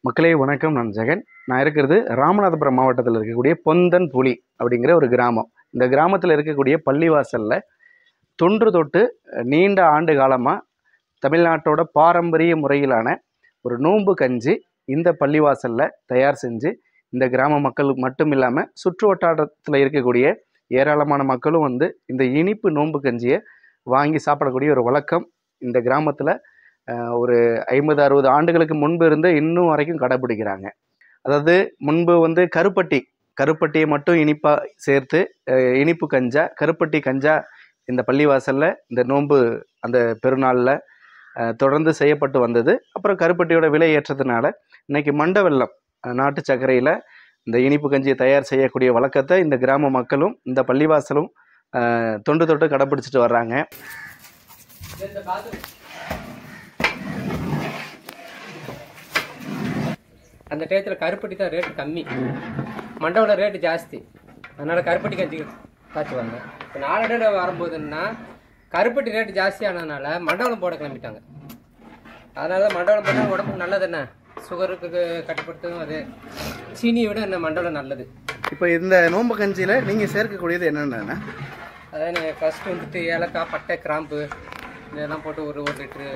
மக்களே வணக்கம். நான் ஜெகன். நான் இருக்கிறது ராமநாதபுரம் மாவட்டத்தில் இருக்கக்கூடிய பொந்தன் புலி அப்படிங்கிற ஒரு கிராமம். இந்த கிராமத்தில் இருக்கக்கூடிய பள்ளிவாசலில் தொன்று தொட்டு நீண்ட ஆண்டு காலமாக தமிழ்நாட்டோட பாரம்பரிய முறையிலான ஒரு நோன்பு கஞ்சி இந்த பள்ளிவாசலில் தயார் செஞ்சு இந்த கிராம மக்கள் மட்டும் இல்லாமல் சுற்று வட்டாரத்தில் இருக்கக்கூடிய ஏராளமான மக்களும் வந்து இந்த இனிப்பு நோன்பு கஞ்சியை வாங்கி சாப்பிடக்கூடிய ஒரு வழக்கம் இந்த கிராமத்தில் ஒரு 50-60 ஆண்டுகளுக்கு முன்பு இருந்து இன்னும் வரைக்கும் கடைபிடிக்கிறாங்க. அதாவது முன்பு வந்து கருப்பட்டியை மட்டும் இனிப்பாக சேர்த்து இனிப்பு கஞ்சா, கருப்பட்டி கஞ்சா இந்த பள்ளிவாசலில் இந்த நோன்பு அந்த பெருநாளில் தொடர்ந்து செய்யப்பட்டு வந்தது. அப்புறம் கருப்பட்டியோட விலை ஏற்றதுனால இன்னைக்கு மண்டை வெல்லம், நாட்டு சர்க்கரையில் இந்த இனிப்பு கஞ்சியை தயார் செய்யக்கூடிய வழக்கத்தை இந்த கிராம மக்களும் இந்த பள்ளிவாசலும் தொண்டு தொட்டு கடைபிடிச்சிட்டு வர்றாங்க. அந்த டயத்தில் கருப்பட்டி தான் ரேட்டு கம்மி, மண்டபம் ரேட்டு ஜாஸ்தி. அதனால் கருப்பட்டி கஞ்சி காய்ச்சுவாங்க. இப்போ நாளடைவு வரும்போதுன்னா கருப்பட்டி ரேட்டு ஜாஸ்தியானதுனால மண்டபம் போட கிளம்பிட்டாங்க. அதனால மண்டபம் போட்டால் உடம்புக்கு நல்லது. என்ன சுகருக்கு கட்டுப்படுத்தும், அது சீனியை விட என்ன மண்டபம் நல்லது. இப்போ இந்த நோம்பு கஞ்சியில் நீங்கள் சேர்க்கக்கூடியது என்னென்னா, அதான் ஃபஸ்ட்டு வந்துட்டு ஏலக்காய், பட்டை, கிராம்பு இதெல்லாம் போட்டு ஒரு லிட்ரு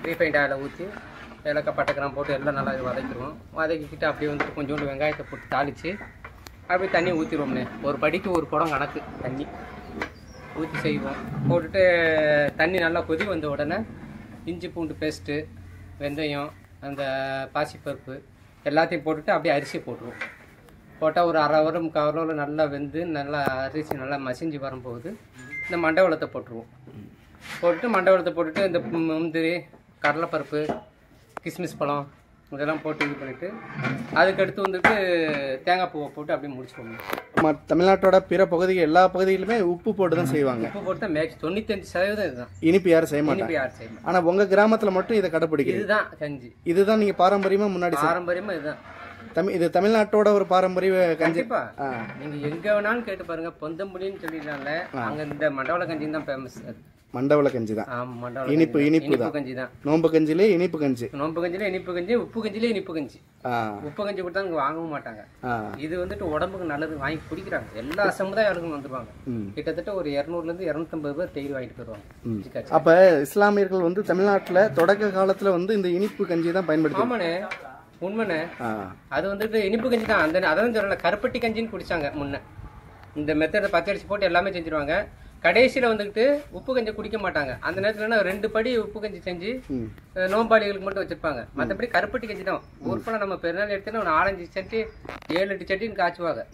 ரீஃபைண்ட் ஆயில் ஊற்றி ஏலக்காய், பட்டை, கிராம்பு போட்டு எல்லாம் நல்லா வதக்கிடுவோம். வதக்கிக்கிட்டு அப்படியே வந்துட்டு கொஞ்சோண்டு வெங்காயத்தை போட்டு தாளித்து அப்படியே தண்ணி ஊற்றிடுவோம்னே. ஒரு படிக்கு ஒரு குடம் கணக்கு தண்ணி ஊற்றி செய்வோம். போட்டுட்டு தண்ணி நல்லா கொதி வந்த உடனே இஞ்சி பூண்டு பேஸ்ட்டு, வெந்தயம், அந்த பாசிப்பருப்பு எல்லாத்தையும் போட்டுட்டு அப்படியே அரிசி போட்டுருவோம். போட்டால் ஒரு அரை ஹவர் 3/4 ஹவரில் நல்லா வெந்து நல்லா அரிசி நல்லா மசிஞ்சு வரும்போது இந்த மண்டவளத்தை போட்டுருவோம். போட்டுட்டு மண்டவளத்தை போட்டுட்டு இந்த முந்திரி, கடலைப்பருப்பு, கிஸ்மிஸ் பழம் இதெல்லாம் போட்டு இது பண்ணிவிட்டு அதுக்கடுத்து வந்துட்டு தேங்காய் பூவை போட்டு அப்படியே முடிச்சுக்கோங்க. தமிழ்நாட்டோட பிற பகுதிகள் எல்லா பகுதியிலுமே உப்பு போட்டு தான் செய்வாங்க. உப்பு போட்டு தான் 95% இதுதான். இனிப்பு யாரும் செய்ய மாட்டாங்க. ஆனால் உங்கள் கிராமத்தில் மட்டும் இதை கடைப்பிடிக்கும். இதுதான் கஞ்சி. இதுதான் நீங்கள் பாரம்பரியமாக முன்னாடி பாரம்பரியமாக இதுதான். இது தமிழ்நாட்டோட ஒரு பாரம்பரிய கஞ்சி. நீங்க எங்க வேணாலும் கேட்டு பாருங்க, பொந்தம்புலின்னு சொல்லிடலாம்ல, அங்க இந்த மண்டவள கஞ்சி தான் ஃபேமஸ். மண்டவள கஞ்சி தான். இனிப்பு கஞ்சி தான். நோம்பு கஞ்சிலே இனிப்பு கஞ்சி, நோம்பு கஞ்சிலே இனிப்பு கஞ்சி, உப்பு கஞ்சிலே இனிப்பு கஞ்சி. உப்பு கஞ்சி கொடுத்தா அங்க வாங்கவும் மாட்டாங்க. இது வந்துட்டு உடம்புக்கு நல்லது, வாங்கி குடிக்கிறாங்க. எல்லா சமுதாயங்களுக்கும் வந்துருவாங்க. கிட்டத்தட்ட ஒரு 200 இருந்து 250 பேர் டெய்லி வாங்கிட்டு போயிருவாங்க. அப்ப இஸ்லாமியர்கள் வந்து தமிழ்நாட்டுல தொடக்க காலத்துல வந்து இந்த இனிப்பு கஞ்சி தான் பயன்படுத்தி. ஆமாண்ணே, உண்மைண்ணே. அது வந்துட்டு இனிப்பு கஞ்சி தான். அந்த அதான் சொல்லல, கருப்பட்டி கஞ்சின்னு குடிச்சாங்க முன்ன. இந்த மெத்தடை பச்சரிசி போட்டு எல்லாமே செஞ்சிருவாங்க. கடைசியில் வந்துக்கிட்டு உப்பு கஞ்சி குடிக்க மாட்டாங்க. அந்த நேரத்தில் 2 படி உப்பு கஞ்சி செஞ்சு நோம்பாளிகளுக்கு மட்டும் வச்சிருப்பாங்க. மற்றபடி கருப்பட்டி கஞ்சி தான். ஊர்போல நம்ம பெருநாள் எடுத்தோன்னா ஒரு 4-5 சட்டி 7-8 சட்டின்னு காய்ச்சுவாங்க.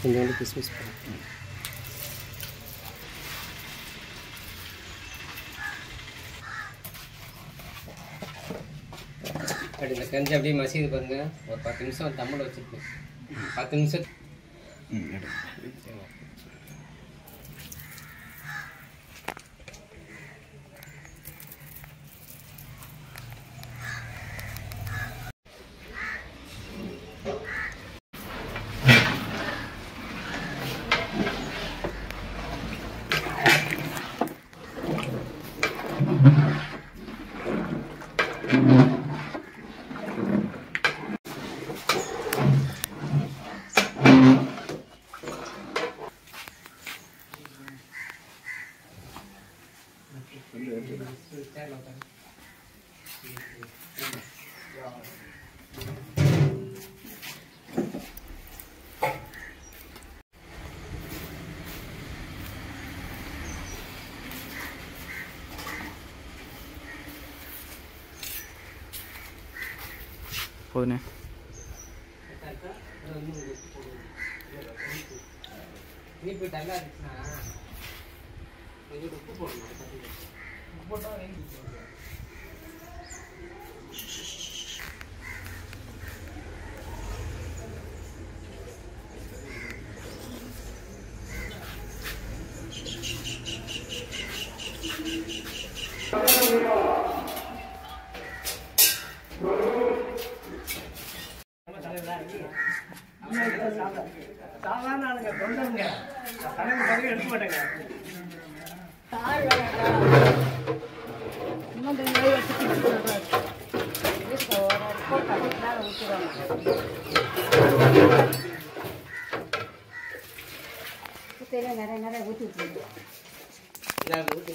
கொஞ்சோண்டு கிஸ்மிஸ் போடுறேன். அப்படி இந்த கஞ்சி அப்படியே மசிது பாருங்க. ஒரு 10 நிமிஷம் தம்மில் வச்சுருக்கேன். 10 நிமிஷம் போதுண்ணே. இனிப்பு டல்லாக இருந்துச்சுன்னா கொஞ்சம் உப்பு போடணும். உப்பு போட்டால் வேண்டி சாதாரண ஆளுங்க தொண்டருங்க தலைவர் பதவி எடுக்க மாட்டேங்க. நிறைய நிறைய ஊற்றி விட்டுருங்க. ஊற்றி